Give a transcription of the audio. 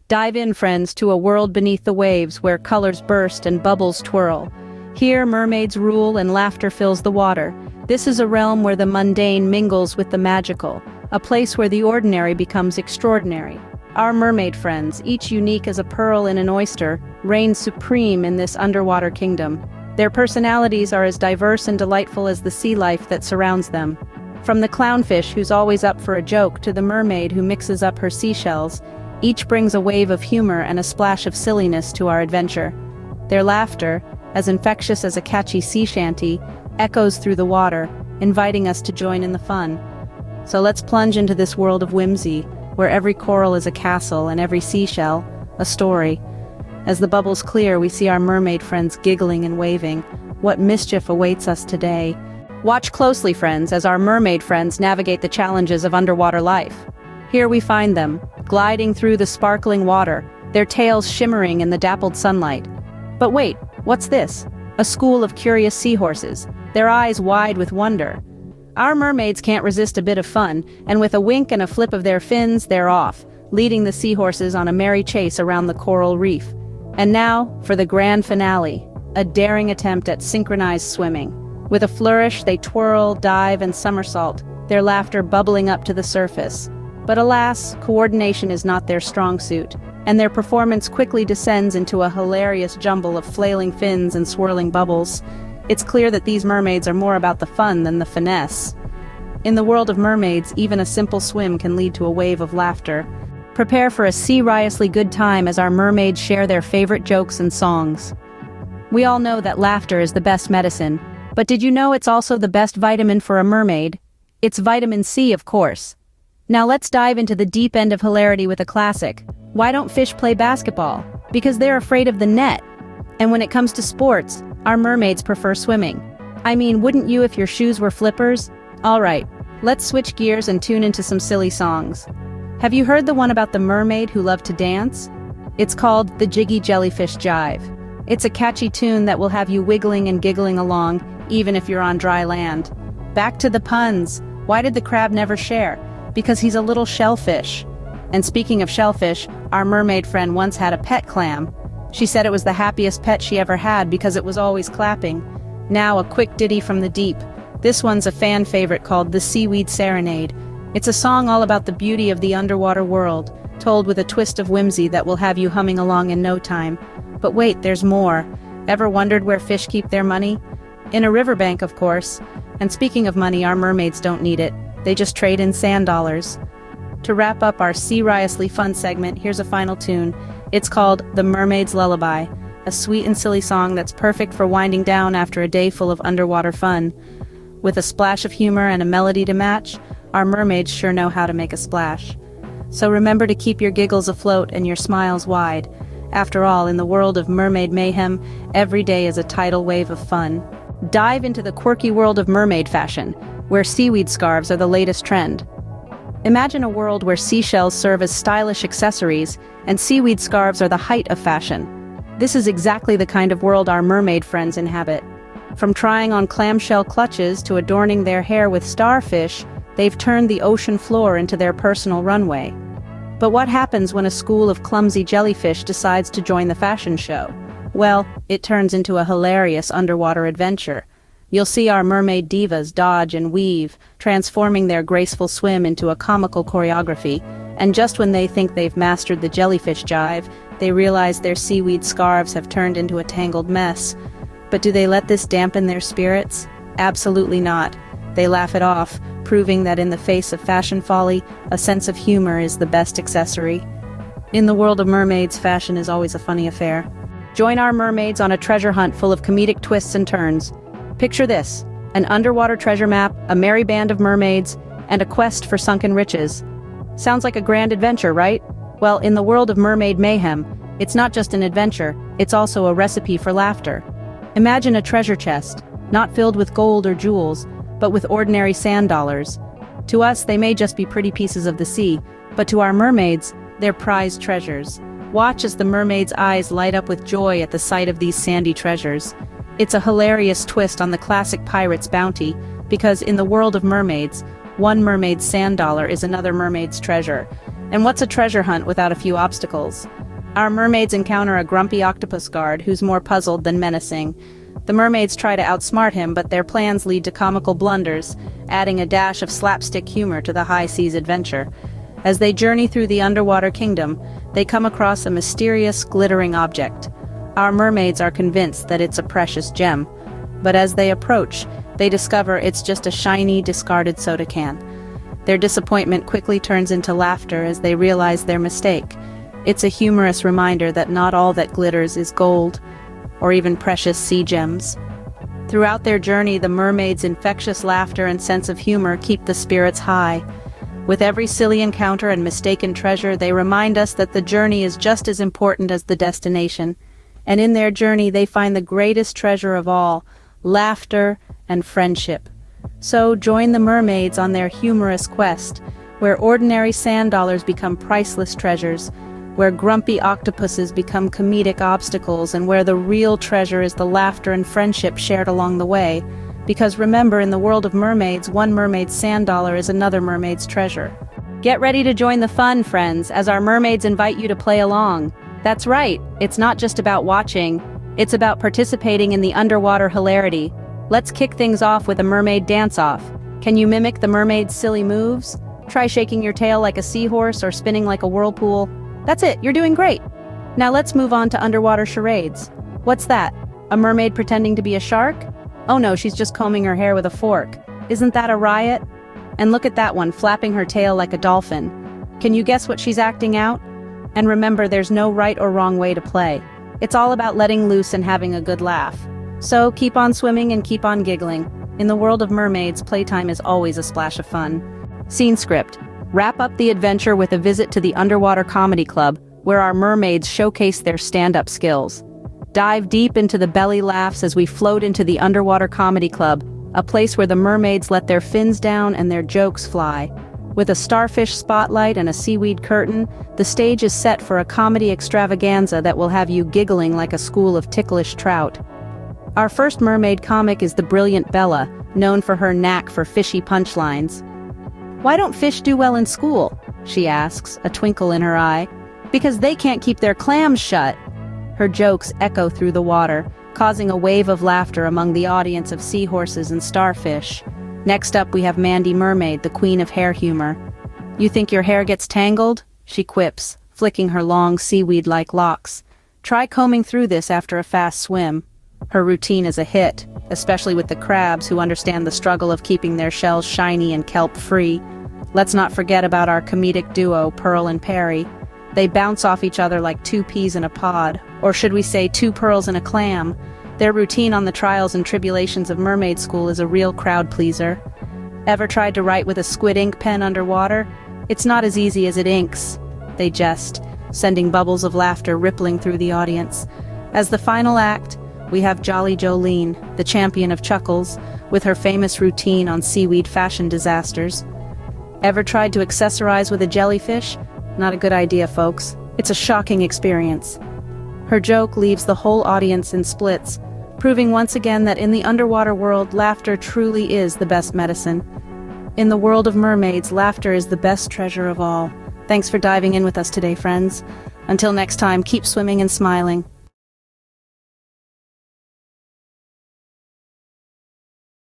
Dive in, friends, to a world beneath the waves where colors burst and bubbles twirl. Here, mermaids rule and laughter fills the water. This is a realm where the mundane mingles with the magical, a place where the ordinary becomes extraordinary. Our mermaid friends, each unique as a pearl in an oyster, reign supreme in this underwater kingdom. Their personalities are as diverse and delightful as the sea life that surrounds them. From the clownfish who's always up for a joke to the mermaid who mixes up her seashells, each brings a wave of humor and a splash of silliness to our adventure. Their laughter, as infectious as a catchy sea shanty, echoes through the water, inviting us to join in the fun. So let's plunge into this world of whimsy, where every coral is a castle and every seashell, a story. As the bubbles clear, we see our mermaid friends giggling and waving. What mischief awaits us today? Watch closely, friends, as our mermaid friends navigate the challenges of underwater life. Here we find them, gliding through the sparkling water, their tails shimmering in the dappled sunlight. But wait, what's this? A school of curious seahorses, their eyes wide with wonder. Our mermaids can't resist a bit of fun, and with a wink and a flip of their fins, they're off, leading the seahorses on a merry chase around the coral reef. And now, for the grand finale, a daring attempt at synchronized swimming. With a flourish, they twirl, dive, and somersault, their laughter bubbling up to the surface. But alas, coordination is not their strong suit, and their performance quickly descends into a hilarious jumble of flailing fins and swirling bubbles. It's clear that these mermaids are more about the fun than the finesse. In the world of mermaids, even a simple swim can lead to a wave of laughter. Prepare for a sea-riously good time as our mermaids share their favorite jokes and songs. We all know that laughter is the best medicine, but did you know it's also the best vitamin for a mermaid? It's vitamin C, of course. Now let's dive into the deep end of hilarity with a classic. Why don't fish play basketball? Because they're afraid of the net. And when it comes to sports, our mermaids prefer swimming. I mean, wouldn't you if your shoes were flippers? Alright, let's switch gears and tune into some silly songs. Have you heard the one about the mermaid who loved to dance? It's called the Jiggy Jellyfish Jive. It's a catchy tune that will have you wiggling and giggling along, even if you're on dry land. Back to the puns. Why did the crab never share? Because he's a little shellfish. And speaking of shellfish, our mermaid friend once had a pet clam. She said it was the happiest pet she ever had because it was always clapping. Now a quick ditty from the deep. This one's a fan favorite called The Seaweed Serenade. It's a song all about the beauty of the underwater world, told with a twist of whimsy that will have you humming along in no time. But wait, there's more. Ever wondered where fish keep their money? In a riverbank, of course. And speaking of money, our mermaids don't need it. They just trade in sand dollars. To wrap up our sea-riously fun segment, here's a final tune. It's called The Mermaid's Lullaby, a sweet and silly song that's perfect for winding down after a day full of underwater fun. With a splash of humor and a melody to match, our mermaids sure know how to make a splash. So remember to keep your giggles afloat and your smiles wide. After all, in the world of Mermaid Mayhem, every day is a tidal wave of fun. Dive into the quirky world of mermaid fashion, where seaweed scarves are the latest trend. Imagine a world where seashells serve as stylish accessories and seaweed scarves are the height of fashion. This is exactly the kind of world our mermaid friends inhabit. From trying on clamshell clutches to adorning their hair with starfish, they've turned the ocean floor into their personal runway. But what happens when a school of clumsy jellyfish decides to join the fashion show? Well, it turns into a hilarious underwater adventure. You'll see our mermaid divas dodge and weave, transforming their graceful swim into a comical choreography. And just when they think they've mastered the jellyfish jive, they realize their seaweed scarves have turned into a tangled mess. But do they let this dampen their spirits? Absolutely not. They laugh it off, proving that in the face of fashion folly, a sense of humor is the best accessory. In the world of mermaids, fashion is always a funny affair. Join our mermaids on a treasure hunt full of comedic twists and turns. Picture this: an underwater treasure map, a merry band of mermaids, and a quest for sunken riches. Sounds like a grand adventure, right? Well, in the world of Mermaid Mayhem, it's not just an adventure, it's also a recipe for laughter. Imagine a treasure chest, not filled with gold or jewels, but with ordinary sand dollars. To us, they may just be pretty pieces of the sea, but to our mermaids, they're prized treasures. Watch as the mermaids' eyes light up with joy at the sight of these sandy treasures. It's a hilarious twist on the classic pirate's bounty, because in the world of mermaids, one mermaid's sand dollar is another mermaid's treasure. And what's a treasure hunt without a few obstacles? Our mermaids encounter a grumpy octopus guard who's more puzzled than menacing. The mermaids try to outsmart him, but their plans lead to comical blunders, adding a dash of slapstick humor to the high seas adventure. As they journey through the underwater kingdom, they come across a mysterious, glittering object. Our mermaids are convinced that it's a precious gem, but as they approach, they discover it's just a shiny, discarded soda can. Their disappointment quickly turns into laughter as they realize their mistake. It's a humorous reminder that not all that glitters is gold, or even precious sea gems. Throughout their journey, the mermaids' infectious laughter and sense of humor keep the spirits high. With every silly encounter and mistaken treasure, they remind us that the journey is just as important as the destination. And in their journey, they find the greatest treasure of all, laughter and friendship. So join the mermaids on their humorous quest, where ordinary sand dollars become priceless treasures, where grumpy octopuses become comedic obstacles, and where the real treasure is the laughter and friendship shared along the way. Because remember, in the world of mermaids, one mermaid's sand dollar is another mermaid's treasure. Get ready to join the fun, friends, as our mermaids invite you to play along. That's right, it's not just about watching, it's about participating in the underwater hilarity. Let's kick things off with a mermaid dance-off. Can you mimic the mermaid's silly moves? Try shaking your tail like a seahorse or spinning like a whirlpool. That's it, you're doing great. Now let's move on to underwater charades. What's that? A mermaid pretending to be a shark? Oh no, she's just combing her hair with a fork. Isn't that a riot? And look at that one, flapping her tail like a dolphin. Can you guess what she's acting out? And remember, there's no right or wrong way to play. It's all about letting loose and having a good laugh. So keep on swimming and keep on giggling. In the world of mermaids, playtime is always a splash of fun. Scene script. Wrap up the adventure with a visit to the Underwater Comedy Club, where our mermaids showcase their stand-up skills. Dive deep into the belly laughs as we float into the Underwater Comedy Club, a place where the mermaids let their fins down and their jokes fly. With a starfish spotlight and a seaweed curtain, the stage is set for a comedy extravaganza that will have you giggling like a school of ticklish trout. Our first mermaid comic is the brilliant Bella, known for her knack for fishy punchlines. "Why don't fish do well in school?" she asks, a twinkle in her eye. "Because they can't keep their clams shut." Her jokes echo through the water, causing a wave of laughter among the audience of seahorses and starfish. Next up, we have Mandy Mermaid, the queen of hair humor. "You think your hair gets tangled?" she quips, flicking her long seaweed-like locks. "Try combing through this after a fast swim." Her routine is a hit, especially with the crabs who understand the struggle of keeping their shells shiny and kelp-free. Let's not forget about our comedic duo, Pearl and Perry. They bounce off each other like two peas in a pod, or should we say two pearls in a clam. Their routine on the trials and tribulations of mermaid school is a real crowd pleaser. Ever tried to write with a squid ink pen underwater? It's not as easy as it inks. They jest, sending bubbles of laughter rippling through the audience. As the final act, we have Jolly Jolene, the champion of chuckles, with her famous routine on seaweed fashion disasters. Ever tried to accessorize with a jellyfish? Not a good idea, folks. It's a shocking experience. Her joke leaves the whole audience in splits, proving once again that in the underwater world, laughter truly is the best medicine. In the world of mermaids, laughter is the best treasure of all. Thanks for diving in with us today, friends. Until next time, keep swimming and smiling.